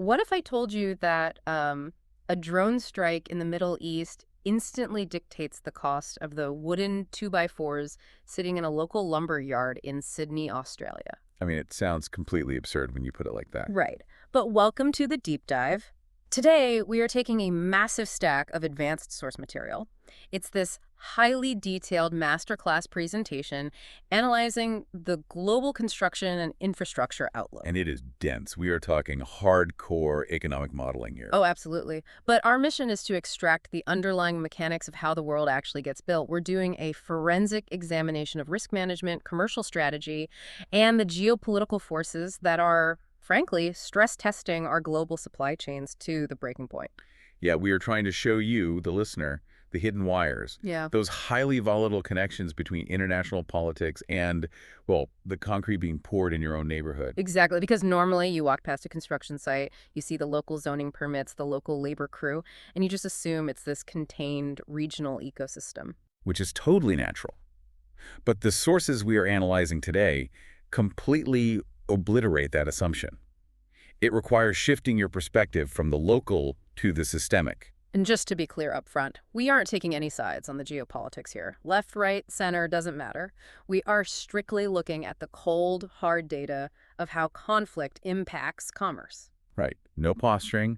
What if I told you that a drone strike in the Middle East instantly dictates the cost of the wooden 2x4s sitting in a local lumber yard in Sydney, Australia? I mean, it sounds completely absurd when you put it like that. Right. But welcome to the deep dive. Today, we are taking a massive stack of advanced source material. It's this highly detailed masterclass presentation analyzing the global construction and infrastructure outlook. And it is dense. We are talking hardcore economic modeling here. Oh, absolutely. But our mission is to extract the underlying mechanics of how the world actually gets built. We're doing a forensic examination of risk management, commercial strategy, and the geopolitical forces that are, frankly, stress testing our global supply chains to the breaking point. Yeah, we are trying to show you, the listener, the hidden wires. Yeah. Those highly volatile connections between international politics and, well, the concrete being poured in your own neighborhood. Exactly, because normally you walk past a construction site, you see the local zoning permits, the local labor crew, and you just assume it's this contained regional ecosystem. Which is totally natural. But the sources we are analyzing today completely obliterate that assumption. It requires shifting your perspective from the local to the systemic. And just to be clear up front, we aren't taking any sides on the geopolitics here. Left, right, center, doesn't matter. We are strictly looking at the cold, hard data of how conflict impacts commerce. Right. No posturing.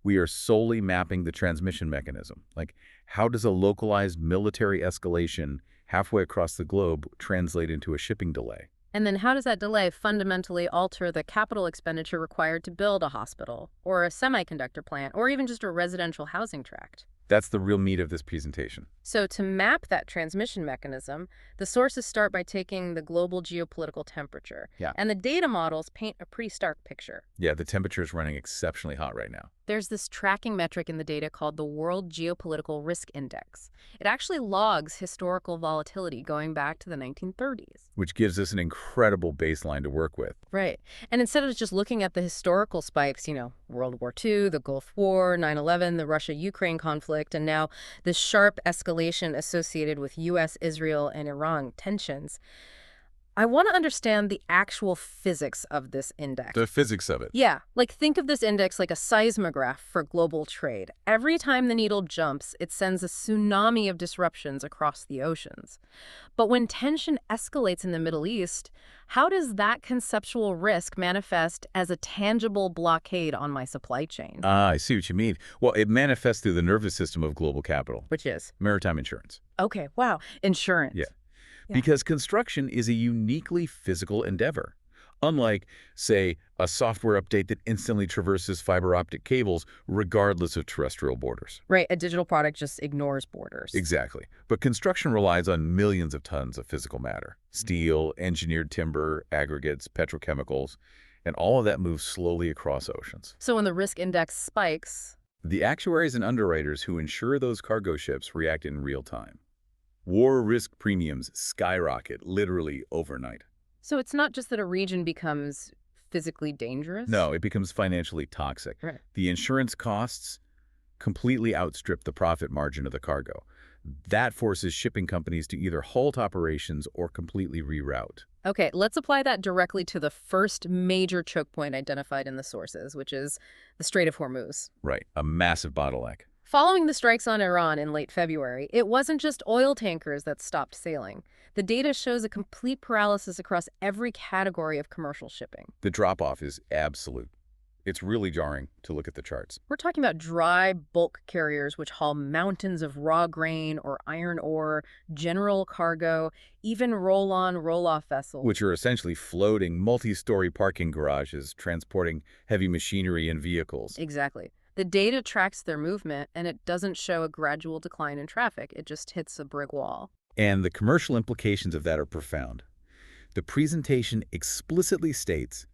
We are solely mapping the transmission mechanism. Like, how does a localized military escalation halfway across the globe translate into a shipping delay? And then how does that delay fundamentally alter the capital expenditure required to build a hospital, or a semiconductor plant, or even just a residential housing tract? That's the real meat of this presentation. So to map that transmission mechanism, the sources start by taking the global geopolitical temperature. Yeah. And the data models paint a pretty stark picture. Yeah, the temperature is running exceptionally hot right now. There's this tracking metric in the data called the World Geopolitical Risk Index. It actually logs historical volatility going back to the 1930s. Which gives us an incredible baseline to work with. Right. And instead of just looking at the historical spikes, World War II, the Gulf War, 9/11, the Russia-Ukraine conflict, and now this sharp escalation associated with U.S., Israel, and Iran tensions, I want to understand the actual physics of this index. The physics of it. Yeah, think of this index like a seismograph for global trade. Every time the needle jumps, it sends a tsunami of disruptions across the oceans. But when tension escalates in the Middle East, how does that conceptual risk manifest as a tangible blockade on my supply chain? I see what you mean. Well, it manifests through the nervous system of global capital. Which is? Maritime insurance. Okay, wow. Insurance. Yeah. Because construction is a uniquely physical endeavor. Unlike, say, a software update that instantly traverses fiber optic cables regardless of terrestrial borders. Right, a digital product just ignores borders. Exactly. But construction relies on millions of tons of physical matter. Steel, engineered timber, aggregates, petrochemicals, and all of that moves slowly across oceans. So when the risk index spikes, the actuaries and underwriters who insure those cargo ships react in real time. War risk premiums skyrocket literally overnight. So it's not just that a region becomes physically dangerous? No, it becomes financially toxic. Right. The insurance costs completely outstrip the profit margin of the cargo. That forces shipping companies to either halt operations or completely reroute. Okay, let's apply that directly to the first major choke point identified in the sources, which is the Strait of Hormuz. Right, a massive bottleneck. Following the strikes on Iran in late February, it wasn't just oil tankers that stopped sailing. The data shows a complete paralysis across every category of commercial shipping. The drop-off is absolute. It's really jarring to look at the charts. We're talking about dry bulk carriers which haul mountains of raw grain or iron ore, general cargo, even roll-on, roll-off vessels. Which are essentially floating multi-story parking garages transporting heavy machinery and vehicles. Exactly. The data tracks their movement, and it doesn't show a gradual decline in traffic. It just hits a brick wall. And the commercial implications of that are profound. The presentation explicitly states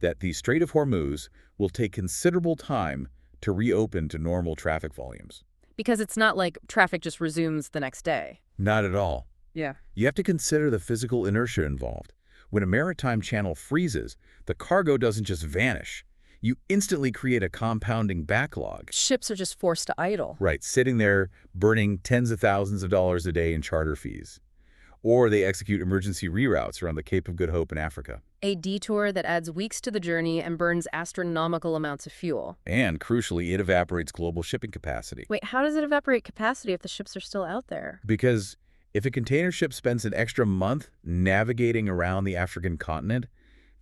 that the Strait of Hormuz will take considerable time to reopen to normal traffic volumes. Because it's not like traffic just resumes the next day. Not at all. Yeah. You have to consider the physical inertia involved. When a maritime channel freezes, the cargo doesn't just vanish. You instantly create a compounding backlog. Ships are just forced to idle. Right, sitting there burning tens of thousands of dollars a day in charter fees. Or they execute emergency reroutes around the Cape of Good Hope in Africa. A detour that adds weeks to the journey and burns astronomical amounts of fuel. And crucially, it evaporates global shipping capacity. Wait, how does it evaporate capacity if the ships are still out there? Because if a container ship spends an extra month navigating around the African continent,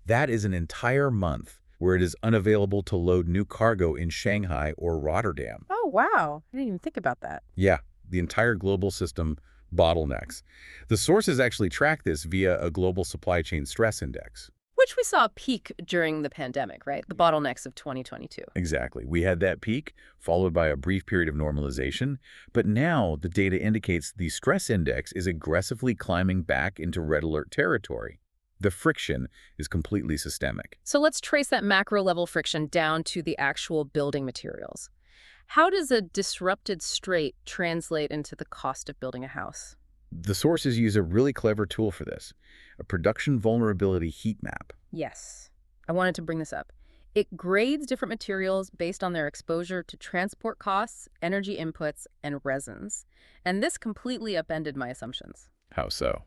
that is an entire month where it is unavailable to load new cargo in Shanghai or Rotterdam. Oh, wow. I didn't even think about that. Yeah, the entire global system bottlenecks. The sources actually track this via a global supply chain stress index. Which we saw peak during the pandemic, right? The bottlenecks of 2022. Exactly. We had that peak, followed by a brief period of normalization. But now the data indicates the stress index is aggressively climbing back into red alert territory. The friction is completely systemic. So let's trace that macro level friction down to the actual building materials. How does a disrupted strait translate into the cost of building a house? The sources use a really clever tool for this, a production vulnerability heat map. Yes, I wanted to bring this up. It grades different materials based on their exposure to transport costs, energy inputs, and resins. And this completely upended my assumptions. How so?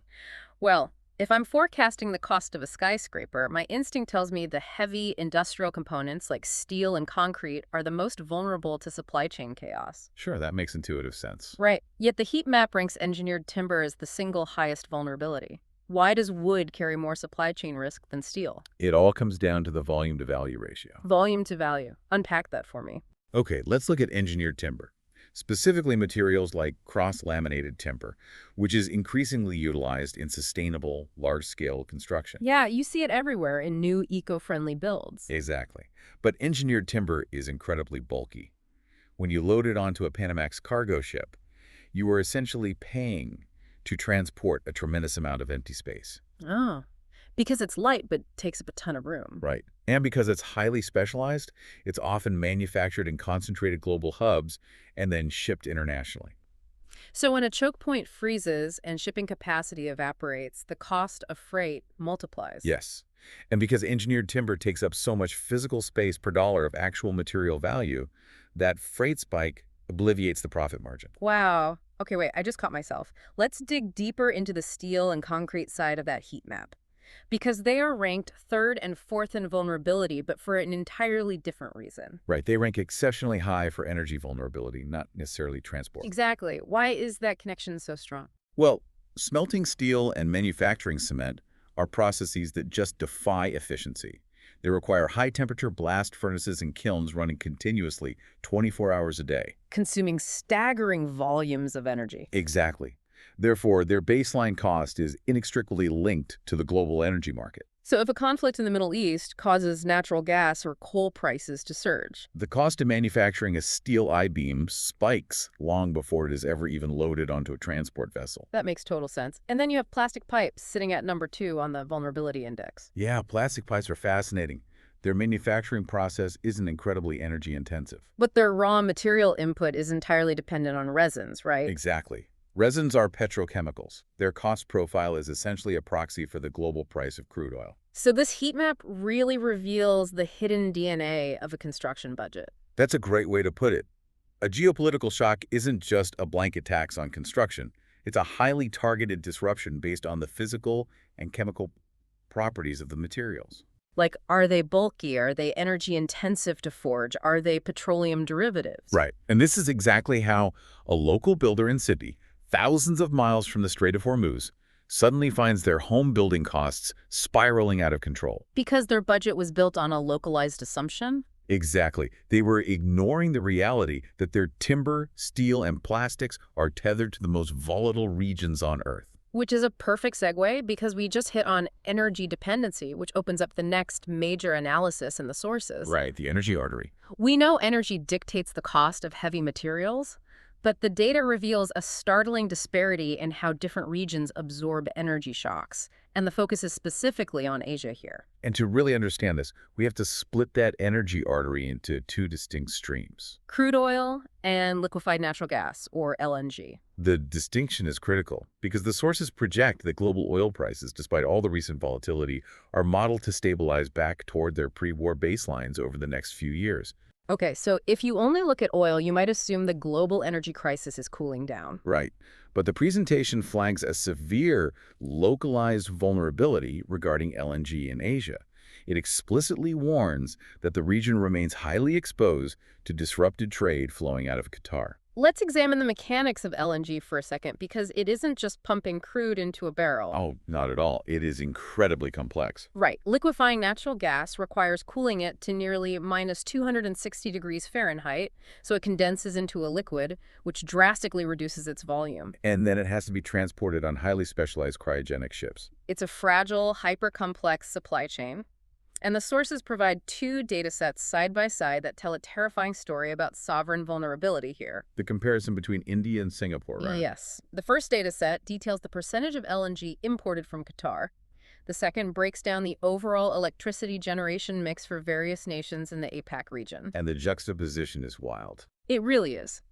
Well, if I'm forecasting the cost of a skyscraper, my instinct tells me the heavy industrial components like steel and concrete are the most vulnerable to supply chain chaos. Sure, that makes intuitive sense. Right. Yet the heat map ranks engineered timber as the single highest vulnerability. Why does wood carry more supply chain risk than steel? It all comes down to the volume to value ratio. Volume to value. Unpack that for me. Okay, let's look at engineered timber. Specifically materials like cross-laminated timber, which is increasingly utilized in sustainable, large-scale construction. Yeah, you see it everywhere in new eco-friendly builds. Exactly. But engineered timber is incredibly bulky. When you load it onto a Panamax cargo ship, you are essentially paying to transport a tremendous amount of empty space. Oh, because it's light but takes up a ton of room. Right. And because it's highly specialized, it's often manufactured in concentrated global hubs and then shipped internationally. So when a choke point freezes and shipping capacity evaporates, the cost of freight multiplies. Yes. And because engineered timber takes up so much physical space per dollar of actual material value, that freight spike obliviates the profit margin. Wow. Okay, wait, I just caught myself. Let's dig deeper into the steel and concrete side of that heat map. Because they are ranked third and fourth in vulnerability, but for an entirely different reason. Right. They rank exceptionally high for energy vulnerability, not necessarily transport. Exactly. Why is that connection so strong? Well, smelting steel and manufacturing cement are processes that just defy efficiency. They require high-temperature blast furnaces and kilns running continuously 24 hours a day. Consuming staggering volumes of energy. Exactly. Therefore, their baseline cost is inextricably linked to the global energy market. So if a conflict in the Middle East causes natural gas or coal prices to surge, The cost of manufacturing a steel I-beam spikes long before it is ever even loaded onto a transport vessel. that makes total sense. And then you have plastic pipes sitting at number 2 on the vulnerability index. Yeah, plastic pipes are fascinating. Their manufacturing process isn't incredibly energy intensive. But their raw material input is entirely dependent on resins, right? Exactly. Resins are petrochemicals. Their cost profile is essentially a proxy for the global price of crude oil. So this heat map really reveals the hidden DNA of a construction budget. That's a great way to put it. A geopolitical shock isn't just a blanket tax on construction. It's a highly targeted disruption based on the physical and chemical properties of the materials. Like, are they bulky? Are they energy intensive to forge? Are they petroleum derivatives? Right. And this is exactly how a local builder in Sydney, thousands of miles from the Strait of Hormuz, suddenly finds their home building costs spiraling out of control. Because their budget was built on a localized assumption? Exactly. They were ignoring the reality that their timber, steel, and plastics are tethered to the most volatile regions on Earth. Which is a perfect segue because we just hit on energy dependency, which opens up the next major analysis in the sources. Right, the energy artery. We know energy dictates the cost of heavy materials, but the data reveals a startling disparity in how different regions absorb energy shocks, and the focus is specifically on Asia here. And to really understand this, we have to split that energy artery into two distinct streams. Crude oil and liquefied natural gas, or LNG. The distinction is critical because the sources project that global oil prices, despite all the recent volatility, are modeled to stabilize back toward their pre-war baselines over the next few years. Okay, so if you only look at oil, you might assume the global energy crisis is cooling down. Right. But the presentation flags a severe, localized vulnerability regarding LNG in Asia. It explicitly warns that the region remains highly exposed to disrupted trade flowing out of Qatar. Let's examine the mechanics of LNG for a second, because it isn't just pumping crude into a barrel. Oh, not at all. It is incredibly complex. Right. Liquefying natural gas requires cooling it to nearly minus 260 degrees Fahrenheit, so it condenses into a liquid, which drastically reduces its volume. And then it has to be transported on highly specialized cryogenic ships. It's a fragile, hyper-complex supply chain. And the sources provide two data sets side by side that tell a terrifying story about sovereign vulnerability here. The comparison between India and Singapore, right? Yes. The first data set details the percentage of LNG imported from Qatar. The second breaks down the overall electricity generation mix for various nations in the APAC region. And the juxtaposition is wild. It really is.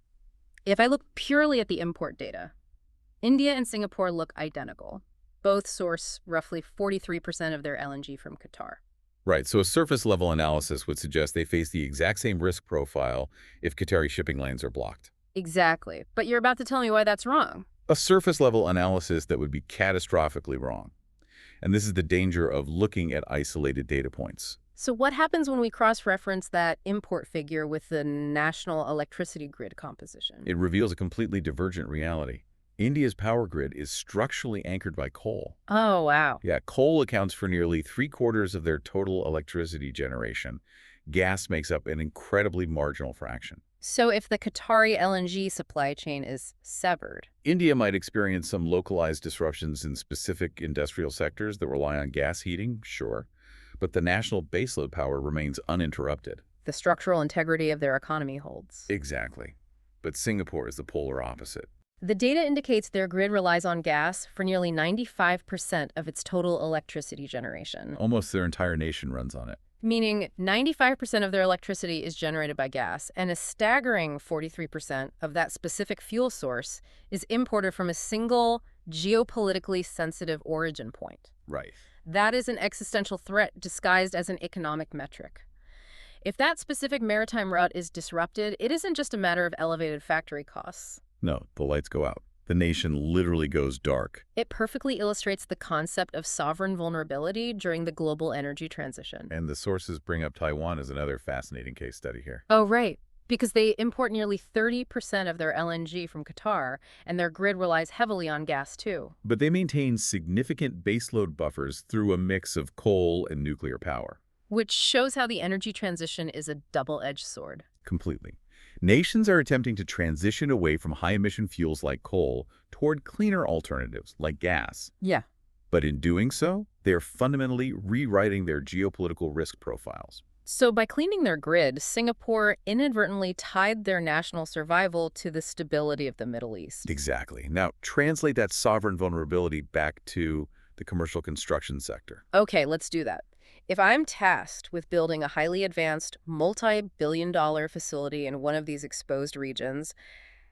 If I look purely at the import data, India and Singapore look identical. Both source roughly 43% of their LNG from Qatar. Right, so a surface-level analysis would suggest they face the exact same risk profile if Qatari shipping lanes are blocked. Exactly. But you're about to tell me why that's wrong. A surface-level analysis that would be catastrophically wrong. And this is the danger of looking at isolated data points. So what happens when we cross-reference that import figure with the national electricity grid composition? It reveals a completely divergent reality. India's power grid is structurally anchored by coal. Oh, wow. Yeah, coal accounts for nearly 3/4 of their total electricity generation. Gas makes up an incredibly marginal fraction. So if the Qatari LNG supply chain is severed, India might experience some localized disruptions in specific industrial sectors that rely on gas heating, sure, but the national baseload power remains uninterrupted. the structural integrity of their economy holds. Exactly. But Singapore is the polar opposite. The data indicates their grid relies on gas for nearly 95% of its total electricity generation. Almost their entire nation runs on it. Meaning 95% of their electricity is generated by gas, and a staggering 43% of that specific fuel source is imported from a single geopolitically sensitive origin point. Right. That is an existential threat disguised as an economic metric. If that specific maritime route is disrupted, it isn't just a matter of elevated factory costs. No, the lights go out. The nation literally goes dark. It perfectly illustrates the concept of sovereign vulnerability during the global energy transition. And the sources bring up Taiwan as another fascinating case study here. Oh, right. Because they import nearly 30% of their LNG from Qatar, and their grid relies heavily on gas, too. But they maintain significant baseload buffers through a mix of coal and nuclear power. Which shows how the energy transition is a double-edged sword. Completely. Nations are attempting to transition away from high-emission fuels like coal toward cleaner alternatives like gas. Yeah. But in doing so, they are fundamentally rewriting their geopolitical risk profiles. So by cleaning their grid, Singapore inadvertently tied their national survival to the stability of the Middle East. Exactly. Now, translate that sovereign vulnerability back to the commercial construction sector. Okay, let's do that. If I'm tasked with building a highly advanced, multi-billion-dollar facility in one of these exposed regions,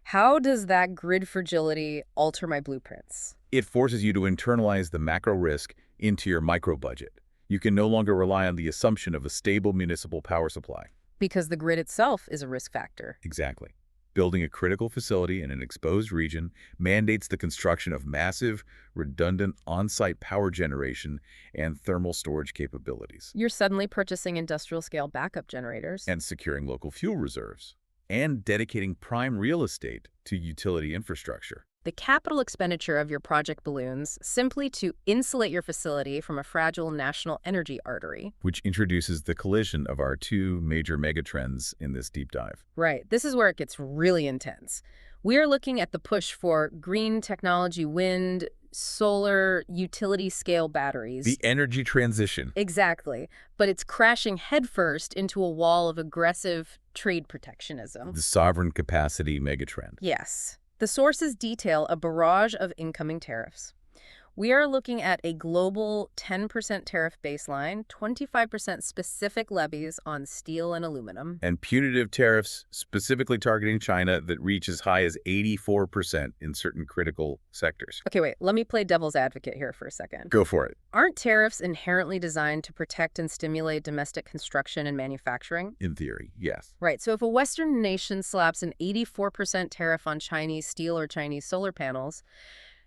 how does that grid fragility alter my blueprints? It forces you to internalize the macro risk into your micro budget. You can no longer rely on the assumption of a stable municipal power supply. Because the grid itself is a risk factor. Exactly. Building a critical facility in an exposed region mandates the construction of massive, redundant on-site power generation and thermal storage capabilities. You're suddenly purchasing industrial-scale backup generators. And securing local fuel reserves. And dedicating prime real estate to utility infrastructure. The capital expenditure of your project balloons simply to insulate your facility from a fragile national energy artery. Which introduces the collision of our two major megatrends in this deep dive. Right. This is where it gets really intense. We're looking at the push for green technology, wind, solar, utility-scale batteries. The energy transition. Exactly. But it's crashing headfirst into a wall of aggressive trade protectionism. The sovereign capacity megatrend. Yes. The sources detail a barrage of incoming tariffs. We are looking at a global 10% tariff baseline, 25% specific levies on steel and aluminum. And punitive tariffs specifically targeting China that reach as high as 84% in certain critical sectors. Okay, wait, let me play devil's advocate here for a second. Go for it. Aren't tariffs inherently designed to protect and stimulate domestic construction and manufacturing? In theory, yes. Right, so if a Western nation slaps an 84% tariff on Chinese steel or Chinese solar panels,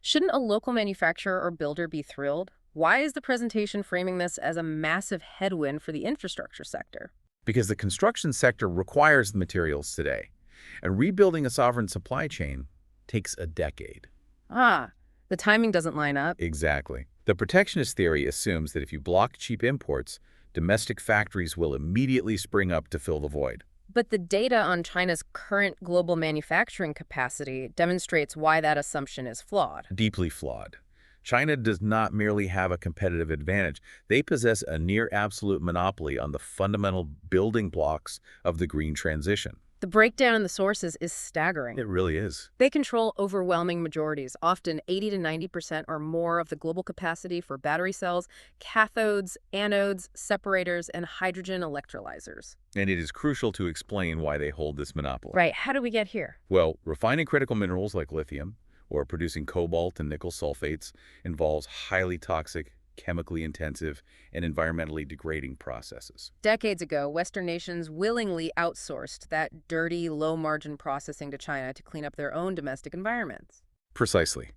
shouldn't a local manufacturer or builder be thrilled? Why is the presentation framing this as a massive headwind for the infrastructure sector? Because the construction sector requires the materials today, and rebuilding a sovereign supply chain takes a decade. Ah, the timing doesn't line up. Exactly. The protectionist theory assumes that if you block cheap imports, domestic factories will immediately spring up to fill the void. But the data on China's current global manufacturing capacity demonstrates why that assumption is flawed. Deeply flawed. China does not merely have a competitive advantage. They possess a near-absolute monopoly on the fundamental building blocks of the green transition. The breakdown in the sources is staggering. It really is. They control overwhelming majorities, often 80 to 90% or more of the global capacity for battery cells, cathodes, anodes, separators, and hydrogen electrolyzers. And it is crucial to explain why they hold this monopoly. Right, how do we get here? Well, refining critical minerals like lithium or producing cobalt and nickel sulfates involves highly toxic, chemically intensive, and environmentally degrading processes. Decades ago, Western nations willingly outsourced that dirty, low-margin processing to China to clean up their own domestic environments. Precisely.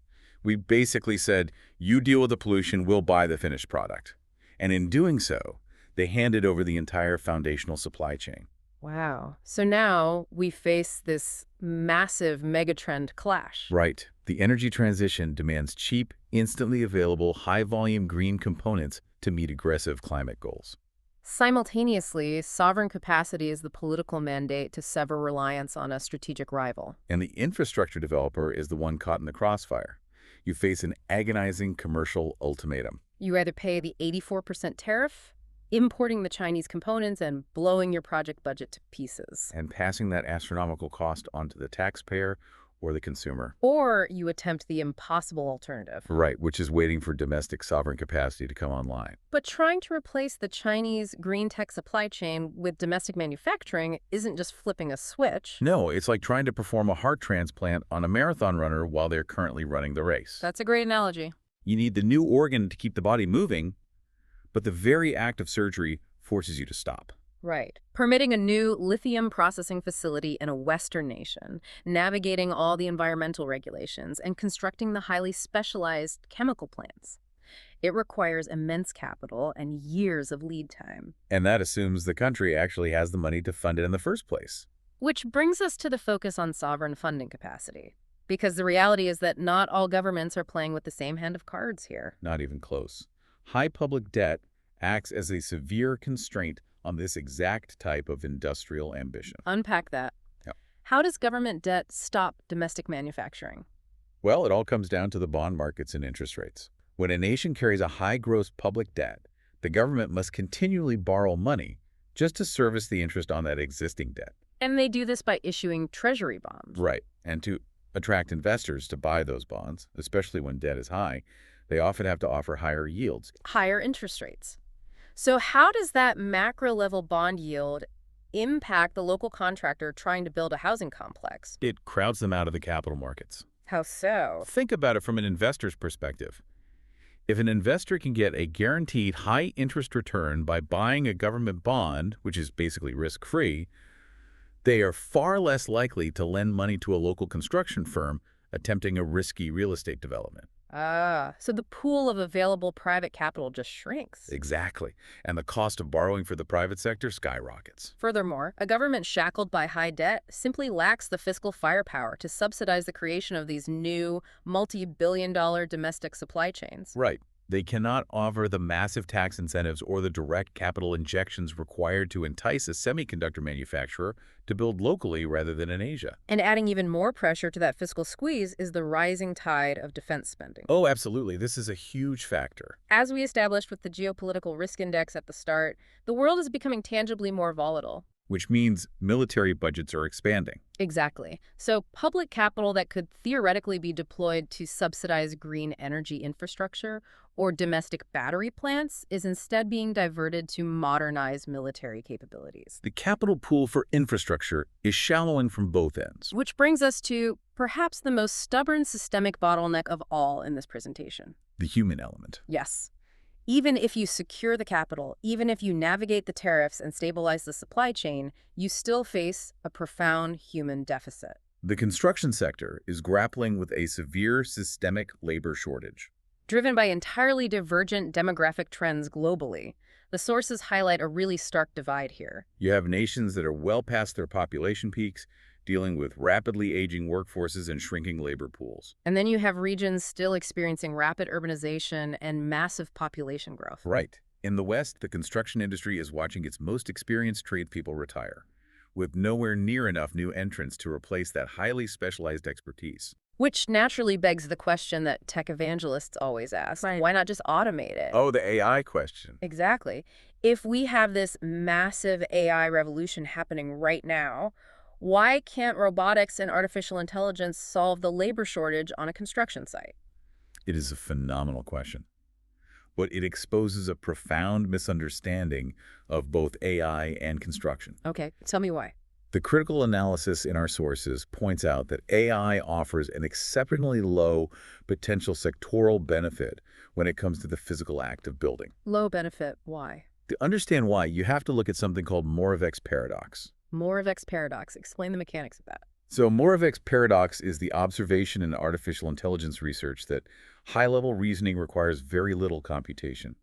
We basically said, you deal with the pollution, we'll buy the finished product. And in doing so, they handed over the entire foundational supply chain. Wow. So now we face this massive megatrend clash. Right. The energy transition demands cheap, instantly available, high-volume green components to meet aggressive climate goals. Simultaneously, sovereign capacity is the political mandate to sever reliance on a strategic rival. And the infrastructure developer is the one caught in the crossfire. You face an agonizing commercial ultimatum. You either pay the 84% tariff, importing the Chinese components, and blowing your project budget to pieces. And passing that astronomical cost onto the taxpayer or the consumer. Or you attempt the impossible alternative. Right, which is waiting for domestic sovereign capacity to come online. But trying to replace the Chinese green tech supply chain with domestic manufacturing isn't just flipping a switch. No, it's like trying to perform a heart transplant on a marathon runner while they're currently running the race. That's a great analogy. You need the new organ to keep the body moving, but the very act of surgery forces you to stop. Right. Permitting a new lithium processing facility in a Western nation, navigating all the environmental regulations, and constructing the highly specialized chemical plants. It requires immense capital and years of lead time. And that assumes the country actually has the money to fund it in the first place. Which brings us to the focus on sovereign funding capacity. Because the reality is that not all governments are playing with the same hand of cards here. Not even close. High public debt acts as a severe constraint on this exact type of industrial ambition. Unpack that. Yep. How does government debt stop domestic manufacturing? Well, it all comes down to the bond markets and interest rates. When a nation carries a high gross public debt, the government must continually borrow money just to service the interest on that existing debt. And they do this by issuing treasury bonds. Right. And to attract investors to buy those bonds, especially when debt is high, they often have to offer higher yields. Higher interest rates. So how does that macro-level bond yield impact the local contractor trying to build a housing complex? It crowds them out of the capital markets. How so? Think about it from an investor's perspective. If an investor can get a guaranteed high interest return by buying a government bond, which is basically risk-free, they are far less likely to lend money to a local construction firm attempting a risky real estate development. So the pool of available private capital just shrinks. Exactly. And the cost of borrowing for the private sector skyrockets. Furthermore, a government shackled by high debt simply lacks the fiscal firepower to subsidize the creation of these new multi-billion-dollar domestic supply chains. Right. They cannot offer the massive tax incentives or the direct capital injections required to entice a semiconductor manufacturer to build locally rather than in Asia. And adding even more pressure to that fiscal squeeze is the rising tide of defense spending. Oh, absolutely. This is a huge factor. As we established with the geopolitical risk index at the start, the world is becoming tangibly more volatile. which means military budgets are expanding. Exactly. So public capital that could theoretically be deployed to subsidize green energy infrastructure or domestic battery plants is instead being diverted to modernize military capabilities. The capital pool for infrastructure is shallowing from both ends. Which brings us to perhaps the most stubborn systemic bottleneck of all in this presentation. The human element. Yes. Even if you secure the capital, even if you navigate the tariffs and stabilize the supply chain, you still face a profound human deficit. The construction sector is grappling with a severe systemic labor shortage. Driven by entirely divergent demographic trends globally, the sources highlight a really stark divide here. You have nations that are well past their population peaks, dealing with rapidly aging workforces and shrinking labor pools. And then you have regions still experiencing rapid urbanization and massive population growth. Right. In the West, the construction industry is watching its most experienced tradespeople retire, with nowhere near enough new entrants to replace that highly specialized expertise. Which naturally begs the question that tech evangelists always ask. Right. Why not just automate it? Oh, the AI question. Exactly. If we have this massive AI revolution happening right now, why can't robotics and artificial intelligence solve the labor shortage on a construction site? It is a phenomenal question. But it exposes a profound misunderstanding of both AI and construction. Okay, tell me why. The critical analysis in our sources points out that AI offers an exceptionally low potential sectoral benefit when it comes to the physical act of building. Low benefit, why? To understand why, you have to look at something called Moravec's paradox. Moravec's paradox. Explain the mechanics of that. So Moravec's paradox is the observation in artificial intelligence research that high-level reasoning requires very little computation,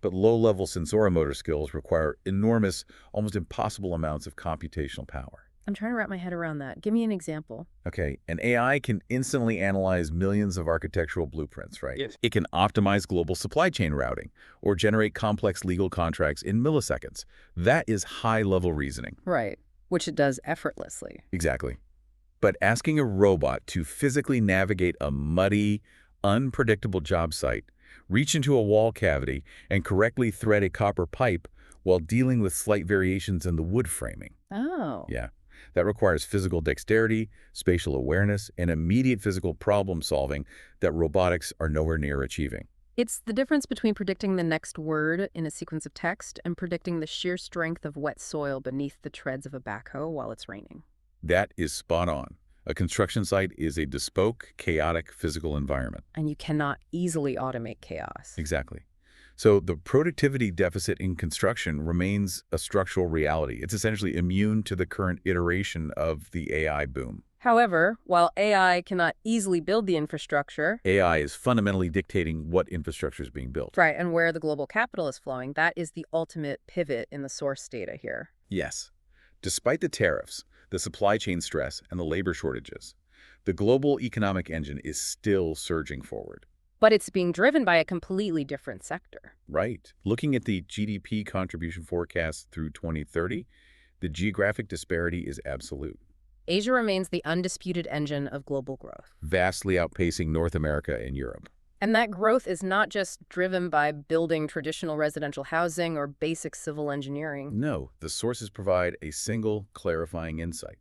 but low-level sensoromotor skills require enormous, almost impossible amounts of computational power. I'm trying to wrap my head around that. Give me an example. Okay, an AI can instantly analyze millions of architectural blueprints, right? Yes. It can optimize global supply chain routing or generate complex legal contracts in milliseconds. That is high-level reasoning. Right, which it does effortlessly. Exactly. But asking a robot to physically navigate a muddy, unpredictable job site, reach into a wall cavity, and correctly thread a copper pipe while dealing with slight variations in the wood framing. Oh. Yeah. That requires physical dexterity, spatial awareness, and immediate physical problem solving that robotics are nowhere near achieving. It's the difference between predicting the next word in a sequence of text and predicting the sheer strength of wet soil beneath the treads of a backhoe while it's raining. That is spot on. A construction site is a bespoke, chaotic physical environment. And you cannot easily automate chaos. Exactly. So the productivity deficit in construction remains a structural reality. It's essentially immune to the current iteration of the AI boom. However, while AI cannot easily build the infrastructure, AI is fundamentally dictating what infrastructure is being built. right, and where the global capital is flowing, that is the ultimate pivot in the source data here. Yes. Despite the tariffs, the supply chain stress, and the labor shortages, the global economic engine is still surging forward. But it's being driven by a completely different sector. Right. Looking at the GDP contribution forecast through 2030, the geographic disparity is absolute, Asia remains the undisputed engine of global growth. vastly outpacing North America and Europe. And that growth is not just driven by building traditional residential housing or basic civil engineering. No, the sources provide a single clarifying insight.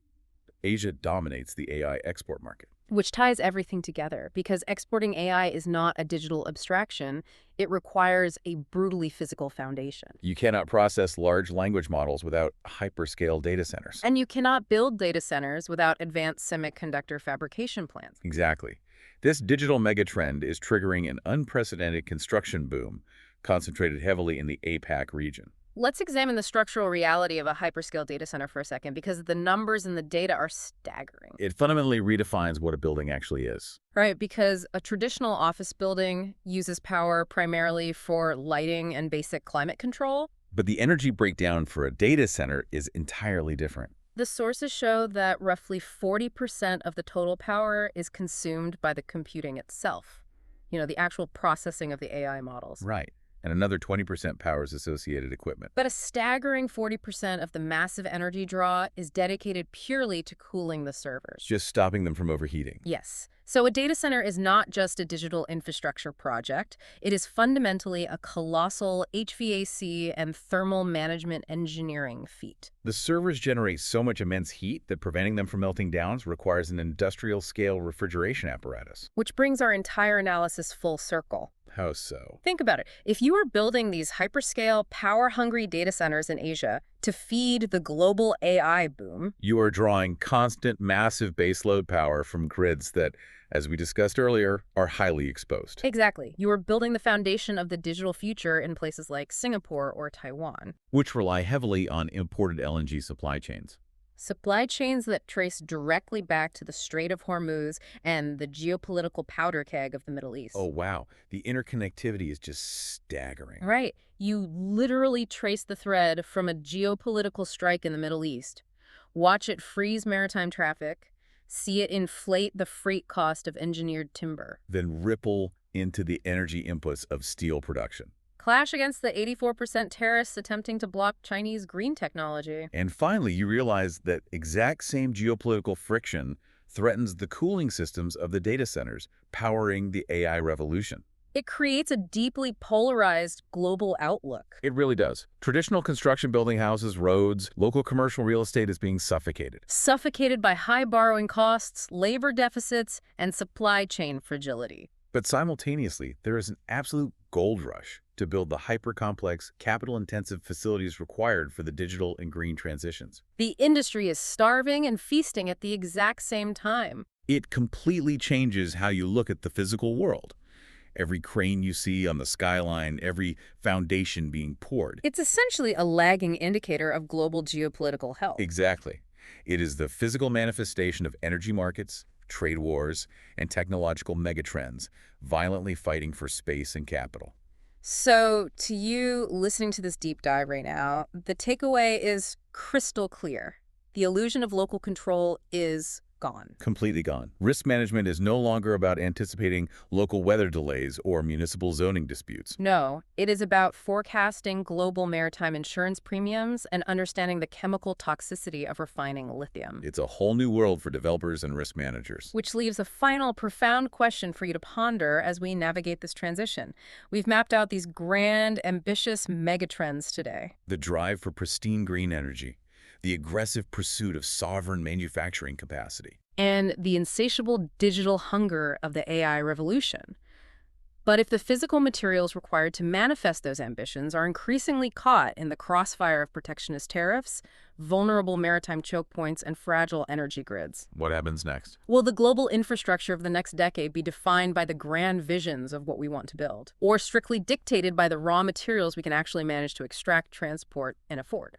Asia dominates the AI export market. Which ties everything together, because exporting AI is not a digital abstraction. It requires a brutally physical foundation. You cannot process large language models without hyperscale data centers. And you cannot build data centers without advanced semiconductor fabrication plants. Exactly. This digital megatrend is triggering an unprecedented construction boom, concentrated heavily in the APAC region. Let's examine the structural reality of a hyperscale data center for a second, because the numbers and the data are staggering. It fundamentally redefines what a building actually is. Right, because a traditional office building uses power primarily for lighting and basic climate control. But the energy breakdown for a data center is entirely different. The sources show that roughly 40% of the total power is consumed by the computing itself. You know, the actual processing of the AI models. Right. and another 20% powers associated equipment. But a staggering 40% of the massive energy draw is dedicated purely to cooling the servers. Just stopping them from overheating. Yes. So a data center is not just a digital infrastructure project. It is fundamentally a colossal HVAC and thermal management engineering feat. The servers generate so much immense heat that preventing them from melting down requires an industrial-scale refrigeration apparatus. Which brings our entire analysis full circle. How so? Think about it. If you are building these hyperscale, power-hungry data centers in Asia to feed the global AI boom, You are drawing constant, massive baseload power from grids that, as we discussed earlier, are highly exposed. exactly, you are building the foundation of the digital future in places like Singapore or Taiwan. Which rely heavily on imported LNG supply chains. Supply chains that trace directly back to the Strait of Hormuz and the geopolitical powder keg of the Middle East. Oh, wow. The interconnectivity is just staggering. Right. You literally trace the thread from a geopolitical strike in the Middle East. Watch it freeze maritime traffic, see it inflate the freight cost of engineered timber. Then ripple into the energy inputs of steel production. Clash against the 84% tariffs attempting to block Chinese green technology. And finally, you realize that exact same geopolitical friction threatens the cooling systems of the data centers powering the AI revolution. It creates a deeply polarized global outlook. It really does. Traditional construction building houses, roads, local commercial real estate is being suffocated. Suffocated by high borrowing costs, labor deficits, and supply chain fragility. But simultaneously, there is an absolute gold rush to build the hyper-complex, capital-intensive facilities required for the digital and green transitions. The industry is starving and feasting at the exact same time. It completely changes how you look at the physical world. Every crane you see on the skyline, every foundation being poured. It's essentially a lagging indicator of global geopolitical health. Exactly. It is the physical manifestation of energy markets, trade wars, and technological megatrends violently fighting for space and capital. So, to you listening to this deep dive right now, the takeaway is crystal clear. The illusion of local control is gone. Completely gone. Risk management is no longer about anticipating local weather delays or municipal zoning disputes. No, it is about forecasting global maritime insurance premiums and understanding the chemical toxicity of refining lithium. It's a whole new world for developers and risk managers. Which leaves a final profound question for you to ponder as we navigate this transition. We've mapped out these grand, ambitious megatrends today. The drive for pristine green energy, the aggressive pursuit of sovereign manufacturing capacity, and the insatiable digital hunger of the AI revolution. But if the physical materials required to manifest those ambitions are increasingly caught in the crossfire of protectionist tariffs, vulnerable maritime choke points, and fragile energy grids, what happens next? will the global infrastructure of the next decade be defined by the grand visions of what we want to build, or strictly dictated by the raw materials we can actually manage to extract, transport, and afford?